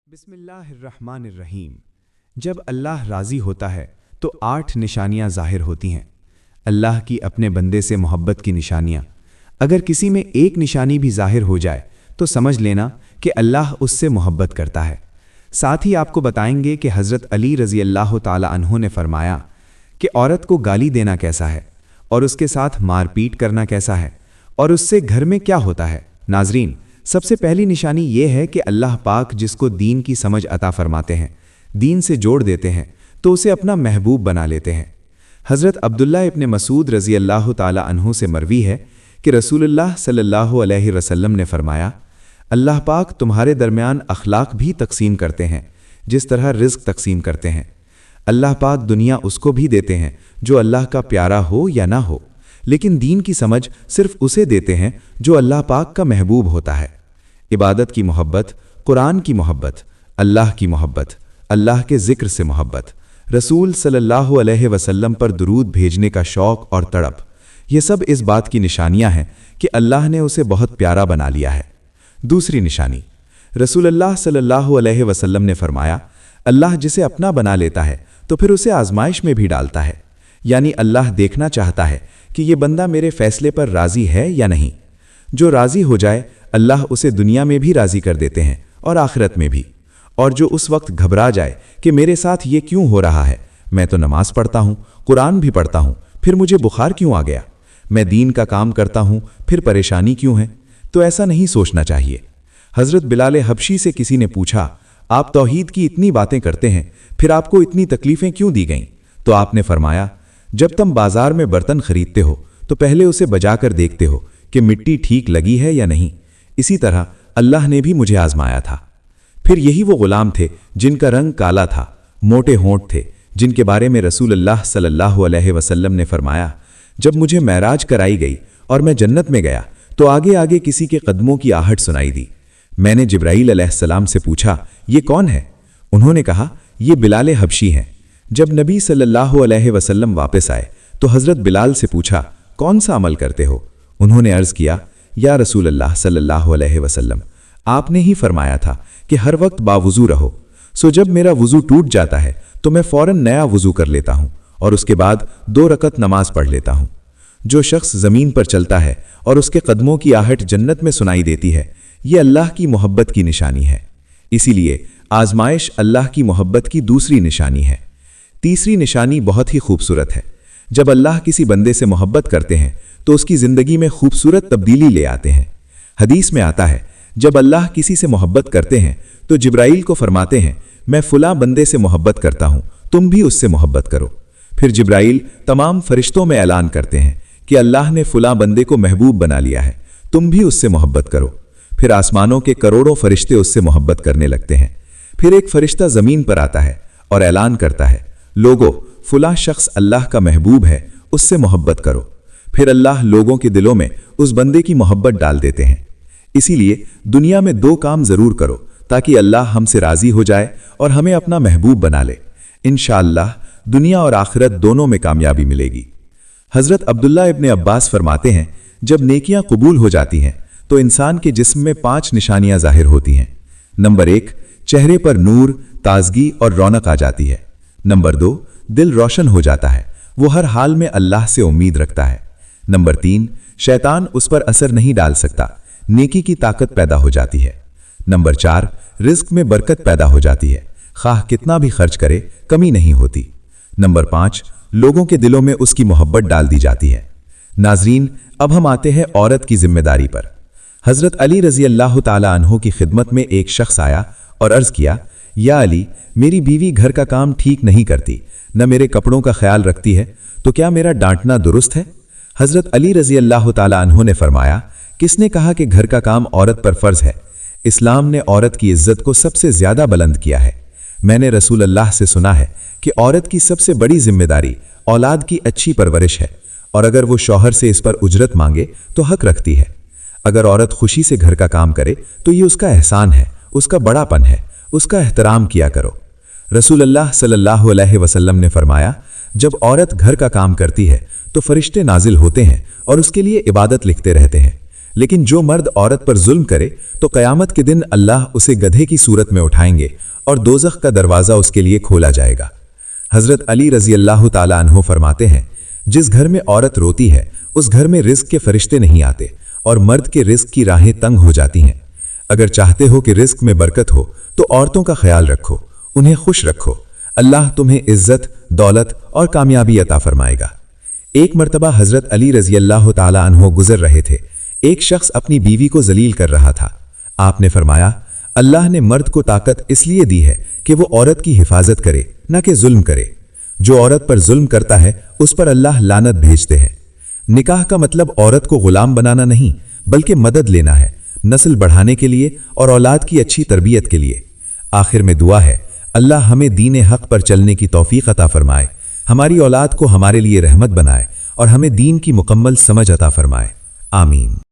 बिस्मिल्लाहिर्रहमानिर्रहीम। जब अल्लाह राज़ी होता है तो 8 निशानियां ज़ाहिर होती हैं। अल्लाह की अपने बंदे से मोहब्बत की निशानियां। अगर किसी में एक निशानी भी ज़ाहिर हो जाए तो समझ लेना कि अल्लाह उससे मोहब्बत करता है। साथ ही आपको बताएंगे कि हज़रत अली रज़ी अल्लाह ताला अन्हु ने फरमाया कि औरत को गाली देना कैसा है और उसके साथ मारपीट करना कैसा है और उससे घर में क्या होता है। नाज़रीन, सबसे पहली निशानी ये है कि अल्लाह पाक जिसको दीन की समझ अता फरमाते हैं, दीन से जोड़ देते हैं, तो उसे अपना महबूब बना लेते हैं। हज़रत अब्दुल्ला इब्न मसूद रज़ी अल्लाह ताला अन्हु से मरवी है कि रसूलुल्लाह सल्लल्लाहु अलैहि वसल्लम ने फरमाया, अल्लाह पाक तुम्हारे दरमियान अखलाक भी तकसीम करते हैं जिस तरह रिज़्क तकसीम करते हैं। अल्लाह पाक दुनिया उसको भी देते हैं जो अल्लाह का प्यारा हो या ना हो, लेकिन दीन की समझ सिर्फ उसे देते हैं जो अल्लाह पाक का महबूब होता है। इबादत की मोहब्बत, कुरान की मोहब्बत, अल्लाह की मोहब्बत, अल्लाह के ज़िक्र से मोहब्बत, रसूल सल्लल्लाहु अलैहि वसल्लम पर दुरूद भेजने का शौक़ और तड़प, ये सब इस बात की निशानियां हैं कि अल्लाह ने उसे बहुत प्यारा बना लिया है। दूसरी निशानी, रसूलुल्लाह सल्लल्लाहु अलैहि वसल्लम ने फरमाया, अल्लाह जिसे अपना बना लेता है तो फिर उसे आजमाइश में भी डालता है। यानी अल्लाह देखना चाहता है कि ये बंदा मेरे फैसले पर राज़ी है या नहीं। जो राज़ी हो जाए अल्लाह उसे दुनिया में भी राज़ी कर देते हैं और आखिरत में भी। और जो उस वक्त घबरा जाए कि मेरे साथ ये क्यों हो रहा है, मैं तो नमाज पढ़ता हूँ, कुरान भी पढ़ता हूँ, फिर मुझे बुखार क्यों आ गया, मैं दीन का काम करता हूँ, फिर परेशानी क्यों है, तो ऐसा नहीं सोचना चाहिए। हज़रत बिलाल हबशी से किसी ने पूछा, आप तौहीद की इतनी बातें करते हैं, फिर आपको इतनी तकलीफ़ें क्यों दी गईं? तो आपने फरमाया, जब तुम बाजार में बर्तन खरीदते हो तो पहले उसे बजाकर देखते हो कि मिट्टी ठीक लगी है या नहीं। इसी तरह अल्लाह ने भी मुझे आजमाया था। फिर यही वो गुलाम थे जिनका रंग काला था, मोटे होंठ थे, जिनके बारे में रसूलुल्लाह सल्लल्लाहु अलैहि वसल्लम ने फरमाया, जब मुझे महराज कराई गई और मैं जन्नत में गया तो आगे आगे किसी के कदमों की आहट सुनाई दी। मैंने जिब्राईल अलैहिस्सलाम से पूछा, ये कौन है? उन्होंने कहा, ये बिलाल हबशी हैं। जब नबी सल्लल्लाहु अलैहि वसल्लम वापस आए तो हज़रत बिलाल से पूछा, कौन सा अमल करते हो? उन्होंने अर्ज़ किया, या रसूलल्लाह सल्लल्लाहु अलैहि वसल्लम, आपने ही फरमाया था कि हर वक्त बावुज़ू रहो। सो जब मेरा वुज़ू टूट जाता है तो मैं फ़ौरन नया वुज़ू कर लेता हूँ और उसके बाद 2 रकत नमाज पढ़ लेता हूँ। जो शख्स ज़मीन पर चलता है और उसके कदमों की आहट जन्नत में सुनाई देती है, ये अल्लाह की मोहब्बत की निशानी है। इसीलिए आजमाइश अल्लाह की मोहब्बत की दूसरी निशानी है। तीसरी निशानी बहुत ही खूबसूरत है। जब अल्लाह किसी बंदे से मोहब्बत करते हैं तो उसकी ज़िंदगी में खूबसूरत तब्दीली ले आते हैं। हदीस में आता है, जब अल्लाह किसी से मोहब्बत करते हैं तो जिब्राईल को फरमाते हैं, मैं फ़ुला बंदे से मोहब्बत करता हूँ, तुम भी उससे मोहब्बत करो। फिर जिब्राईल तमाम फरिश्तों में ऐलान करते हैं कि अल्लाह ने फ़ुला बंदे को महबूब बना लिया है, तुम भी उससे मोहब्बत करो। फिर आसमानों के करोड़ों फरिश्ते उससे मोहब्बत करने लगते हैं। फिर एक फरिश्ता ज़मीन पर आता है और ऐलान करता है, लोगों, फ़ुला शख्स अल्लाह का महबूब है, उससे मोहब्बत करो। फिर अल्लाह लोगों के दिलों में उस बंदे की मोहब्बत डाल देते हैं। इसीलिए दुनिया में 2 काम ज़रूर करो ताकि अल्लाह हमसे राज़ी हो जाए और हमें अपना महबूब बना ले। इंशाअल्लाह दुनिया और आखिरत दोनों में कामयाबी मिलेगी। हज़रत अब्दुल्ला इब्न अब्बास फरमाते हैं, जब नेकियां कबूल हो जाती हैं तो इंसान के जिस्म में 5 निशानियां ज़ाहिर होती हैं। नंबर 1, चेहरे पर नूर, ताजगी और रौनक आ जाती है। नंबर 2, दिल रोशन हो जाता है, वो हर हाल में अल्लाह से उम्मीद रखता है। नंबर 3, शैतान उस पर असर नहीं डाल सकता, नेकी की ताकत पैदा हो जाती है। नंबर 4, रिज़्क में बरकत पैदा हो जाती है, खाह कितना भी खर्च करे कमी नहीं होती। नंबर 5, लोगों के दिलों में उसकी मोहब्बत डाल दी जाती है। नाजरीन, अब हम आते हैं औरत की जिम्मेदारी पर। हज़रत अली रज़ी अल्लाह ताला अन्हु की खिदमत में एक शख्स आया और अर्ज़ किया, या अली, मेरी बीवी घर का काम ठीक नहीं करती, न मेरे कपड़ों का ख्याल रखती है, तो क्या मेरा डांटना दुरुस्त है? हज़रत अली रज़ी अल्लाह ताला अन्हु ने फरमाया, किसने कहा कि घर का काम औरत पर फ़र्ज़ है? इस्लाम ने औरत की इज़्ज़त को सबसे ज़्यादा बुलंद किया है। मैंने रसूल अल्लाह से सुना है कि औरत की सबसे बड़ी जिम्मेदारी औलाद की अच्छी परवरिश है, और अगर वो शौहर से इस पर उजरत मांगे तो हक रखती है। अगर औरत खुशी से घर का काम करे तो ये उसका एहसान है, उसका बड़ापन है, उसका एहतराम किया करो। रसूलुल्लाह सल्लल्लाहु अलैहि वसल्लम ने फरमाया, जब औरत घर का काम करती है तो फरिश्ते नाजिल होते हैं और उसके लिए इबादत लिखते रहते हैं। لیکن جو مرد عورت پر ظلم کرے تو قیامت کے دن اللہ اسے گدھے کی صورت میں اٹھائیں گے اور دوزخ کا دروازہ اس کے لیے کھولا جائے گا۔ حضرت علی رضی اللہ تعالیٰ عنہ فرماتے ہیں، جس گھر میں عورت روتی ہے اس گھر میں رزق کے فرشتے نہیں آتے اور مرد کے رزق کی راہیں تنگ ہو جاتی ہیں۔ اگر چاہتے ہو کہ رزق میں برکت ہو تو عورتوں کا خیال رکھو، انہیں خوش رکھو، اللہ تمہیں عزت، دولت اور کامیابی عطا فرمائے گا۔ ایک مرتبہ حضرت علی رضی اللہ تعالیٰ عنہ گزر رہے تھے، ایک شخص اپنی بیوی کو ذلیل کر رہا تھا۔ آپ نے فرمایا، اللہ نے مرد کو طاقت اس لیے دی ہے کہ وہ عورت کی حفاظت کرے نہ کہ ظلم کرے۔ جو عورت پر ظلم کرتا ہے اس پر اللہ لعنت بھیجتے ہیں۔ نکاح کا مطلب عورت کو غلام بنانا نہیں بلکہ مدد لینا ہے، نسل بڑھانے کے لیے اور اولاد کی اچھی تربیت کے لیے۔ آخر میں دعا ہے، اللہ ہمیں دین حق پر چلنے کی توفیق عطا فرمائے، ہماری اولاد کو ہمارے لیے رحمت بنائے اور ہمیں دین کی مکمل سمجھ عطا فرمائے۔ آمین۔